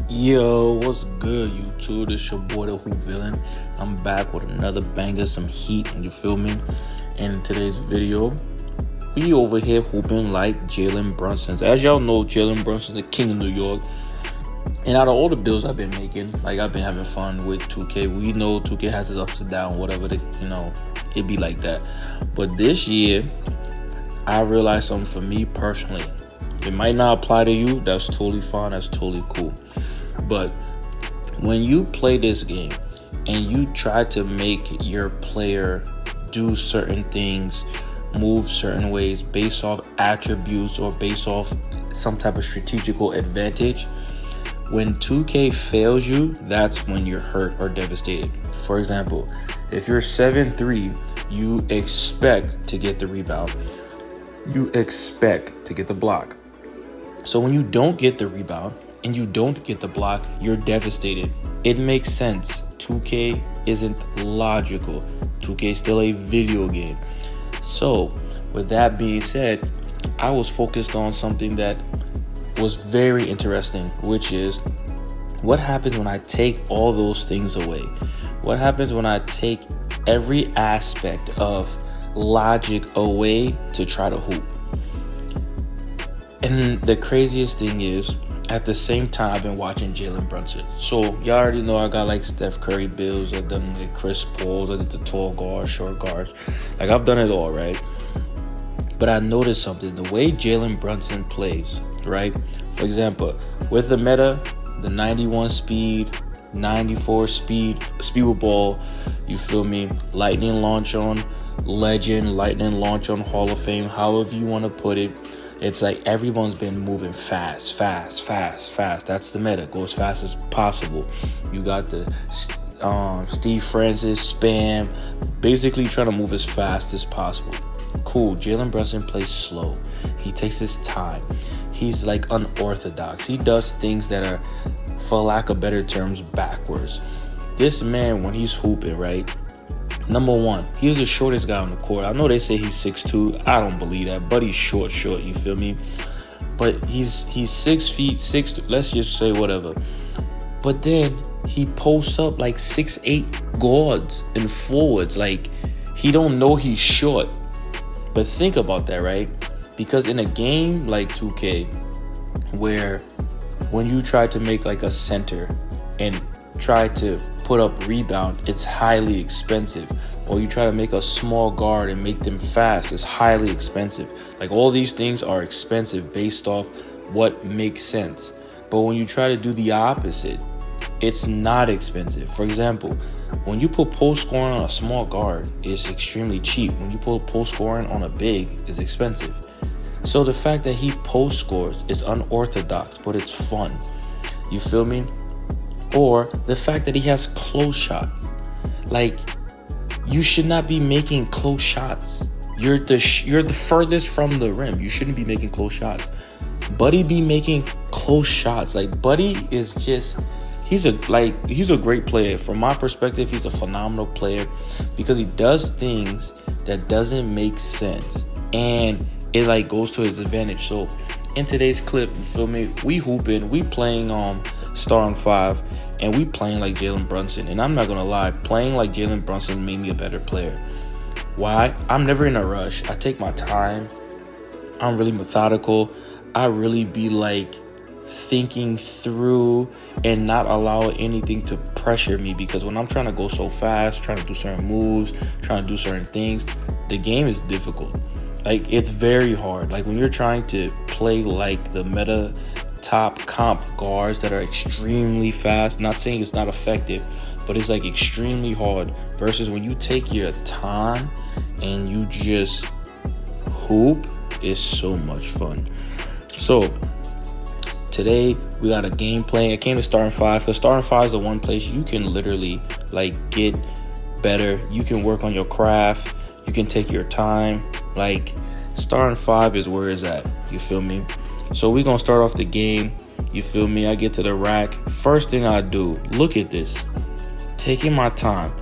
Yo, what's good, YouTube? This your boy, the Hoop Villain. I'm back with another banger, some heat, you feel me? And in today's video, we over here hooping like Jalen Brunson. As y'all know, Jalen Brunson's the king of New York. And out of all the builds I've been making, like I've been having fun with 2K. We know 2K has its ups and downs, whatever, it be like that. But this year, I realized something for me personally. It might not apply to you. That's totally fine. That's totally cool. But when you play this game and you try to make your player do certain things, move certain ways based off attributes or based off some type of strategical advantage, when 2K fails you, that's when you're hurt or devastated. For example, if you're 7'3", you expect to get the rebound. You expect to get the block. So when you don't get the rebound and you don't get the block, you're devastated. It makes sense. 2K isn't logical. 2K is still a video game. So with that being said, I was focused on something that was very interesting, which is what happens when I take all those things away? What happens when I take every aspect of logic away to try to hoop? And the craziest thing is, at the same time, I've been watching Jalen Brunson. So y'all already know I got like Steph Curry builds. I've done like Chris Paul's. I did the tall guards, short guards. Like I've done it all, right? But I noticed something. The way Jalen Brunson plays, right? For example, with the meta, the 91 speed, 94 speed with ball, you feel me? Lightning launch on legend, lightning launch on Hall of Fame, however you want to put it. It's like everyone's been moving fast. That's the meta. Go as fast as possible. You got the Steve Francis spam, basically trying to move as fast as possible. Cool. Jalen Brunson plays slow. He takes his time. He's like unorthodox. He does things that are, for lack of better terms, backwards. This man, when he's hooping, right? Number one, he's the shortest guy on the court. I know they say he's 6'2". I don't believe that, but he's short, you feel me? But he's 6 feet, 6, let's just say whatever. But then he posts up like 6'8" guards and forwards. Like, he don't know he's short. But think about that, right? Because in a game like 2K, where when you try to make like a center and try to put up rebound, it's highly expensive. Or you try to make a small guard and make them fast, it's highly expensive. Like all these things are expensive based off what makes sense. But when you try to do the opposite, it's not expensive. For example, when you put post scoring on a small guard, it's extremely cheap. When you put post scoring on a big, it's expensive. So the fact that he post scores is unorthodox, but it's fun. You feel me? Or the fact that he has close shots. Like, you should not be making close shots. You're the furthest from the rim. You shouldn't be making close shots. Buddy be making close shots. Like, Buddy is just, he's a great player. From my perspective, he's a phenomenal player because he does things that doesn't make sense. And it like goes to his advantage. So in today's clip, you feel me? We hooping, we playing Star on 5. And we playing like Jalen Brunson. And I'm not going to lie, playing like Jalen Brunson made me a better player. Why? I'm never in a rush. I take my time. I'm really methodical. I really be like thinking through and not allow anything to pressure me. Because when I'm trying to go so fast, trying to do certain moves, trying to do certain things, the game is difficult. Like, it's very hard. Like, when you're trying to play like the meta top comp guards that are extremely fast, not saying it's not effective, but it's like extremely hard, versus when you take your time and you just hoop, it's so much fun. So today we got a game plan. I came to Star 5 because Star 5 is the one place you can literally like get better. You can work on your craft. You can take your time. Like, Star 5 is where it's at. You feel me? So we're going to start off the game. You feel me? I get to the rack. First thing I do, look at this. Taking my time.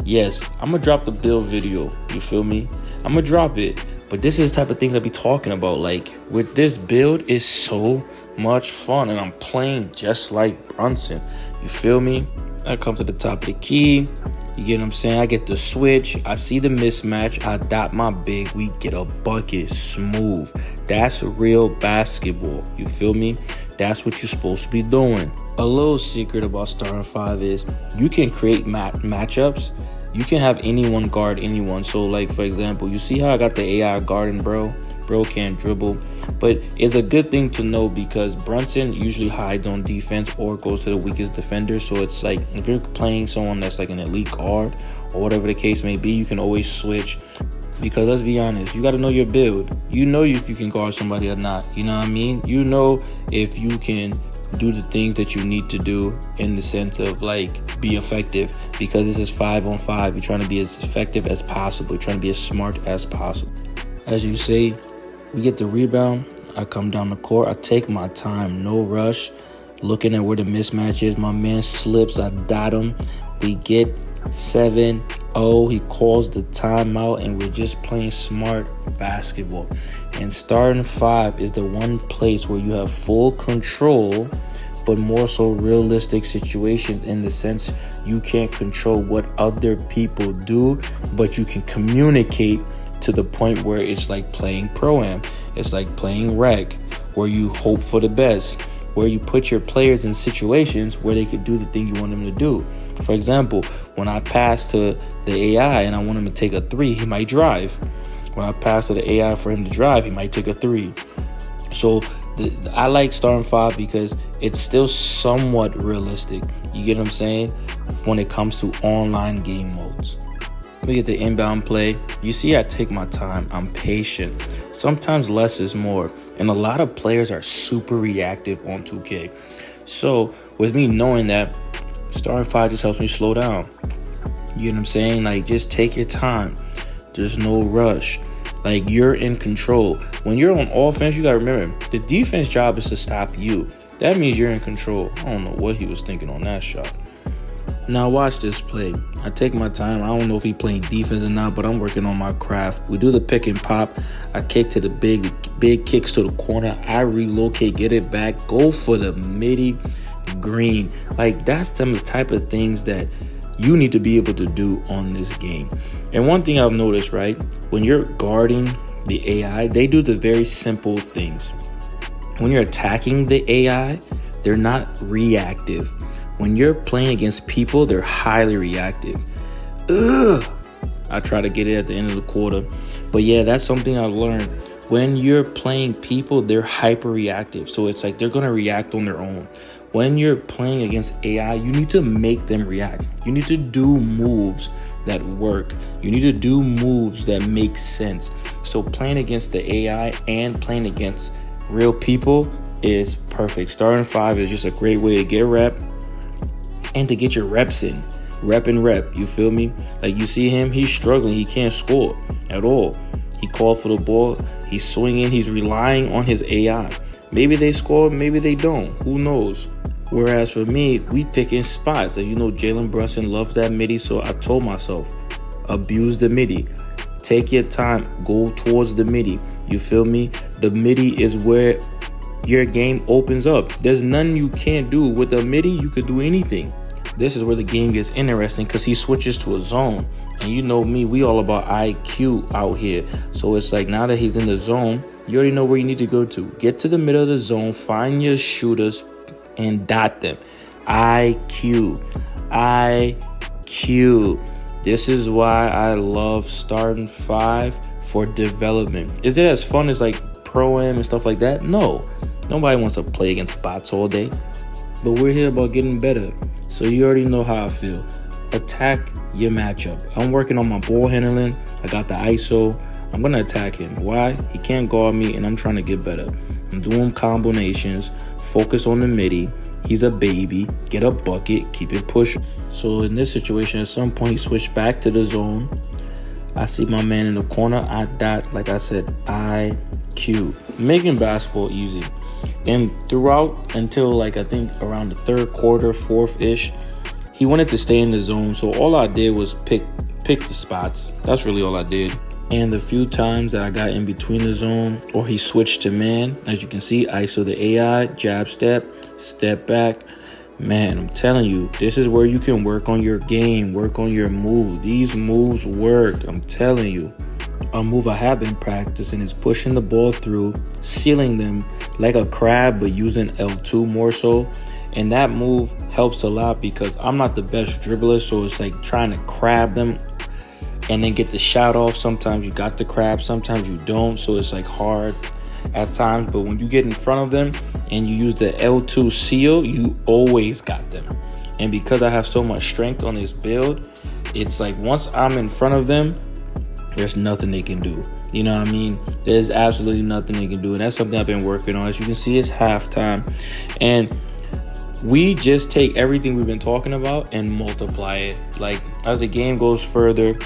Yes, I'm going to drop the build video. You feel me? I'm going to drop it. But this is the type of things I be talking about. Like, with this build, it's so much fun, and I'm playing just like Brunson. You feel me? I come to the top of the key. You get what I'm saying? I get the switch. I see the mismatch. I dot my big. We get a bucket. Smooth. That's real basketball. You feel me? That's what you're supposed to be doing. A little secret about starting five is you can create matchups. You can have anyone guard anyone. So, like, for example, you see how I got the AI guarding bro? Bro can't dribble. But it's a good thing to know because Brunson usually hides on defense or goes to the weakest defender. So it's like if you're playing someone that's like an elite guard or whatever the case may be, you can always switch. Because let's be honest, you got to know your build. You know if you can guard somebody or not. You know what I mean? You know if you can do the things that you need to do in the sense of like be effective. Because this is 5-on-5. You're trying to be as effective as possible. You're trying to be as smart as possible. As you say, we get the rebound. I come down the court. I take my time. No rush. Looking at where the mismatch is. My man slips. I dot him. We get 7-0. He calls the timeout, and we're just playing smart basketball. And starting five is the one place where you have full control, but more so realistic situations in the sense you can't control what other people do, but you can communicate to the point where it's like playing Pro-Am. It's like playing rec, where you hope for the best, where you put your players in situations where they could do the thing you want them to do. For example, when I pass to the AI and I want him to take a three, he might drive. When I pass to the AI for him to drive, he might take a three. So I like starting five because it's still somewhat realistic. You get what I'm saying? When it comes to online game modes. We get the inbound play. You see, I take my time. I'm patient. Sometimes less is more. And a lot of players are super reactive on 2K. So with me knowing that, starting five just helps me slow down. You know what I'm saying? Like, just take your time. There's no rush. Like, you're in control. When you're on offense, you got to remember, the defense job is to stop you. That means you're in control. I don't know what he was thinking on that shot. Now watch this play. I take my time. I don't know if he playing defense or not, but I'm working on my craft. We do the pick and pop. I kick to the big kicks to the corner. I relocate, get it back, go for the midi green. Like, that's some of the type of things that you need to be able to do on this game. And one thing I've noticed, right, when you're guarding the AI, they do the very simple things. When you're attacking the AI, they're not reactive. When you're playing against people, they're highly reactive. I try to get it at the end of the quarter. But yeah, that's something I've learned. When you're playing people, they're hyper reactive. So it's like they're going to react on their own. When you're playing against AI, you need to make them react. You need to do moves that work. You need to do moves that make sense. So playing against the AI and playing against real people is perfect. Starting five is just a great way to get rep and to get your reps in. Rep and rep, you feel me? Like, you see him, he's struggling. He can't score at all. He called for the ball. He's swinging. He's relying on his AI. Maybe they score, maybe they don't. Who knows? Whereas for me, we picking spots. As you know, Jalen Brunson loves that midi, so I told myself, abuse the midi. Take your time. Go towards the midi. You feel me? The midi is where your game opens up. There's nothing you can't do. With a midi, you could do anything. This is where the game gets interesting because he switches to a zone. And you know me, we all about IQ out here. So it's like now that he's in the zone, you already know where you need to go to. Get to the middle of the zone, find your shooters, and dot them. IQ. This is why I love starting five for development. Is it as fun as like Pro-Am and stuff like that? No. Nobody wants to play against bots all day. But we're here about getting better. So you already know how I feel. Attack your matchup. I'm working on my ball handling. I got the ISO. I'm going to attack him. Why? He can't guard me, and I'm trying to get better. I'm doing combinations. Focus on the midi. He's a baby. Get a bucket. Keep it pushing. So in this situation, at some point, he switched back to the zone. I see my man in the corner. I dot, like I said, IQ. Making basketball easy. And throughout until like I think around the third quarter, fourth-ish, he wanted to stay in the zone. So all I did was pick the spots. That's really all I did. And the few times that I got in between the zone or he switched to man, as you can see, ISO the AI, jab step back. Man, I'm telling you, this is where you can work on your game, work on your move. These moves work, I'm telling you. A move I have been practicing is pushing the ball through, sealing them like a crab, but using L2 more so. And that move helps a lot because I'm not the best dribbler, so it's like trying to crab them and then get the shot off. Sometimes you got the crab, sometimes you don't, so it's like hard at times. But when you get in front of them and you use the L2 seal, you always got them. And because I have so much strength on this build, it's like once I'm in front of them, there's nothing they can do. You know what I mean? There's absolutely nothing they can do. And that's something I've been working on. As you can see, it's halftime. And we just take everything we've been talking about and multiply it. Like as the game goes further,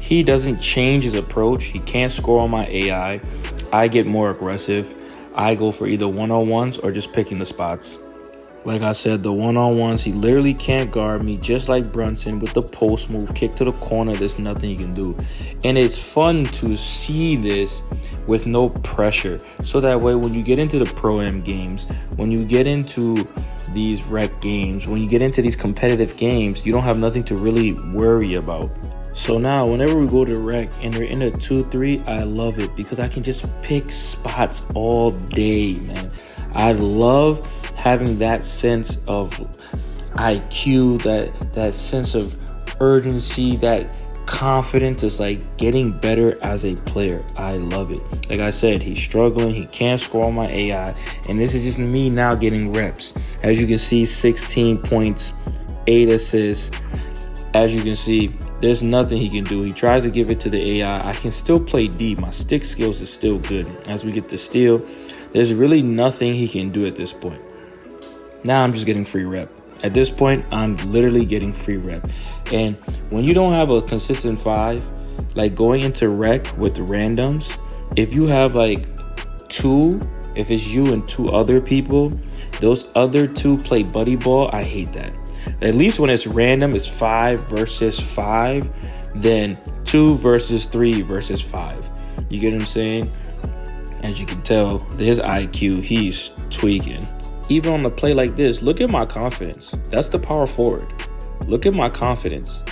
he doesn't change his approach. He can't score on my AI. I get more aggressive. I go for either one-on-ones or just picking the spots. Like I said, the one-on-ones, he literally can't guard me, just like Brunson with the post move, kick to the corner. There's nothing he can do. And it's fun to see this with no pressure. So that way, when you get into the Pro-Am games, when you get into these rec games, when you get into these competitive games, you don't have nothing to really worry about. So now, whenever we go to rec and they're in a 2-3, I love it because I can just pick spots all day, man. I love having that sense of IQ, that sense of urgency, that confidence is like getting better as a player. I love it. Like I said, he's struggling. He can't score on my AI. And this is just me now getting reps. As you can see, 16 points, 8 assists. As you can see, there's nothing he can do. He tries to give it to the AI. I can still play deep. My stick skills is still good. As we get the steal, there's really nothing he can do at this point. Now I'm just getting free rep. At this point, I'm literally getting free rep. And when you don't have a consistent 5, like going into rec with randoms, if you have like 2, if it's you and 2 other people, those other 2 play buddy ball. I hate that. At least when it's random, it's 5 versus 5, then 2 versus 3 versus 5. You get what I'm saying? As you can tell, his IQ, he's tweaking. Even on a play like this, look at my confidence. That's the power forward. Look at my confidence.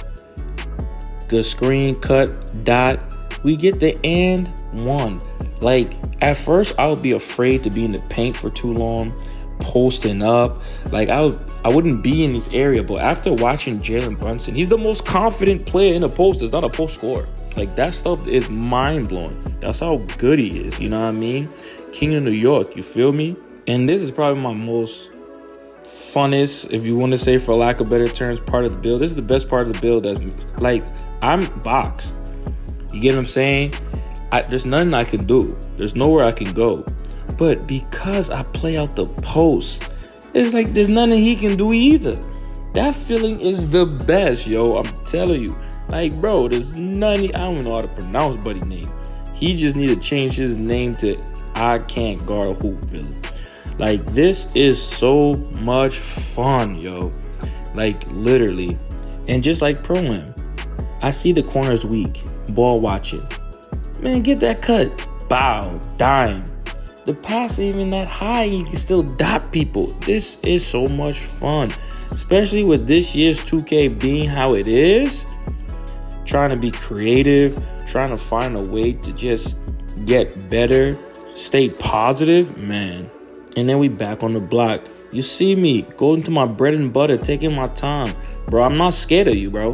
Good screen, cut, dot. We get the and one. Like, at first, I would be afraid to be in the paint for too long, posting up. Like, I wouldn't be in this area. But after watching Jalen Brunson, he's the most confident player in the post. It's not a post scorer. Like, that stuff is mind-blowing. That's how good he is, you know what I mean? King of New York, you feel me? And this is probably my most funnest, if you want to say for lack of better terms, part of the build. This is the best part of the build. That's like, I'm boxed. You get what I'm saying? There's nothing I can do. There's nowhere I can go. But because I play out the post, it's like there's nothing he can do either. That feeling is the best, yo. I'm telling you. Like, bro, there's nothing. I don't even know how to pronounce Buddy's name. He just need to change his name to I Can't Guard a Hoop, really. Like, this is so much fun, yo. Like, literally. And just like Pro-Am, I see the corners weak. Ball watching. Man, get that cut. Bow. Dime. The pass ain't even that high. You can still dot people. This is so much fun. Especially with this year's 2K being how it is. Trying to be creative. Trying to find a way to just get better. Stay positive. Man. And then we back on the block. You see me going to my bread and butter, taking my time. Bro, I'm not scared of you, bro.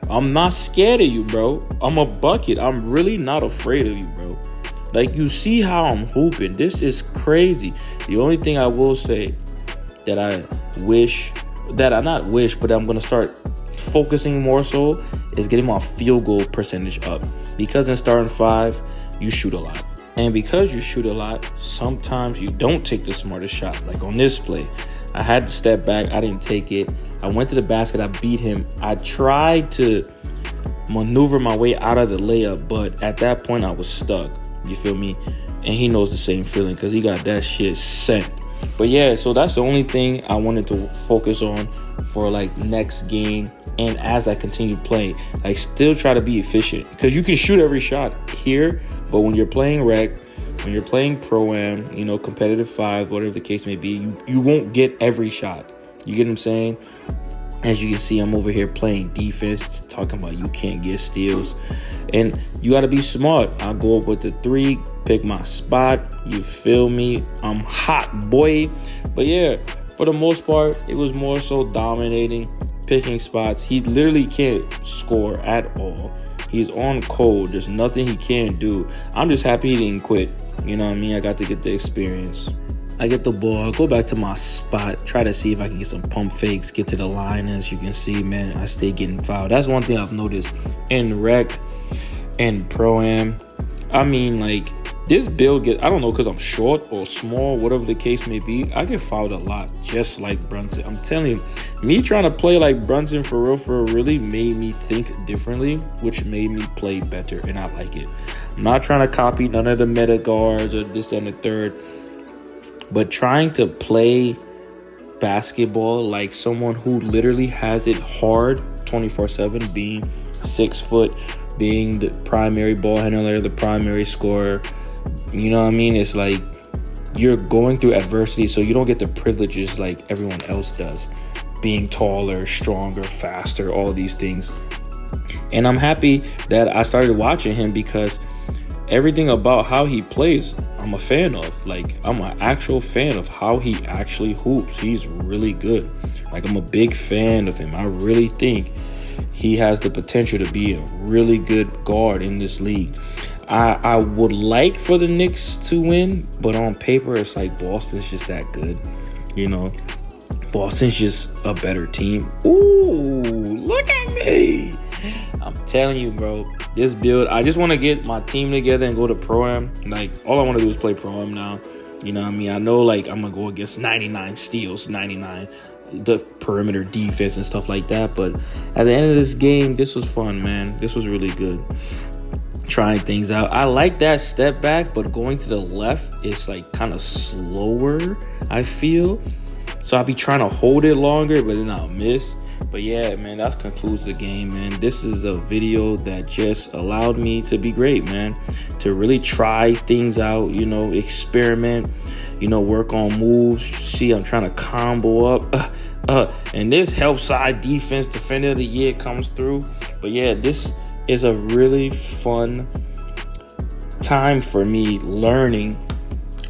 I'm not scared of you, bro. I'm a bucket. I'm really not afraid of you, bro. Like, you see how I'm hooping. This is crazy. The only thing I will say that I wish, that I not wish, but I'm going to start focusing more so is getting my field goal percentage up. Because in starting 5, you shoot a lot. And because you shoot a lot, sometimes you don't take the smartest shot. Like on this play, I had to step back. I didn't take it. I went to the basket. I beat him. I tried to maneuver my way out of the layup, but at that point, I was stuck. You feel me? And he knows the same feeling because he got that shit sent. But yeah, so that's the only thing I wanted to focus on for like next game. and as I continue playing, like still try to be efficient, because you can shoot every shot here, but when you're playing rec, when you're playing pro-am, you know, competitive 5, whatever the case may be, you won't get every shot. You get what I'm saying? As you can see, I'm over here playing defense, talking about you can't get steals. And you got to be smart. I go up with the 3, pick my spot. You feel me? I'm hot, boy. But yeah, for the most part, it was more so dominating, picking spots. He literally can't score at all. He's on cold. There's nothing he can't do. I'm just happy he didn't quit. You know what I mean? I got to get the experience. I get the ball, go back to my spot, try to see if I can get some pump fakes, get to the line. As you can see, man, I stay getting fouled. That's one thing I've noticed in rec and pro-am. I mean, like, this build I don't know, because I'm short or small, whatever the case may be, I get fouled a lot, just like Brunson. I'm telling you, me trying to play like Brunson for real really made me think differently, which made me play better, and I like it. I'm not trying to copy none of the meta guards or this and the third, but trying to play basketball like someone who literally has it hard 24/7, being 6 foot, being the primary ball handler, the primary scorer. You know what I mean? It's like you're going through adversity, so you don't get the privileges like everyone else does. Being taller, stronger, faster, all these things. And I'm happy that I started watching him, because everything about how he plays, I'm a fan of. Like, I'm an actual fan of how he actually hoops. He's really good. Like, I'm a big fan of him. I really think he has the potential to be a really good guard in this league. I would like for the Knicks to win, but on paper, it's like Boston's just that good. You know, Boston's just a better team. Ooh, look at me. I'm telling you, bro, this build, I just want to get my team together and go to Pro-Am. Like, all I want to do is play Pro-Am now. You know what I mean? I know, like, I'm going to go against 99 steals, 99, the perimeter defense and stuff like that. But at the end of this game, this was fun, man. This was really good. Trying things out. I like that step back, but going to the left is, like, kind of slower, I feel. So I'll be trying to hold it longer, but then I'll miss. But yeah, man, that concludes the game, man. This is a video that just allowed me to be great, man. To really try things out, you know, experiment, you know, work on moves. See, I'm trying to combo up. And this help side defense defender of the year comes through. But yeah, this is a really fun time for me learning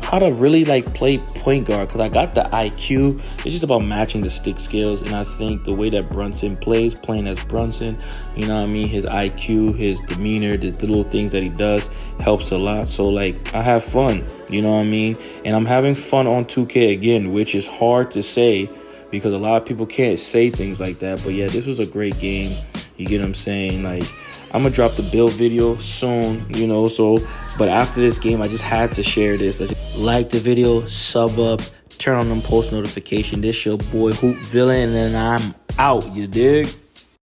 how to really like play point guard, because I got the IQ. It's just about matching the stick skills, and I think the way that Brunson plays, playing as Brunson, you know what I mean, his IQ, his demeanor, the little things that he does helps a lot. So like, I have fun, you know what I mean, and I'm having fun on 2K again, which is hard to say because a lot of people can't say things like that. But yeah, this was a great game. You get what I'm saying? Like, I'm gonna drop the build video soon, you know, so, but after this game, I just had to share this. Like the video, sub up, turn on them post notification. This your boy Hoop Villain, and I'm out, you dig?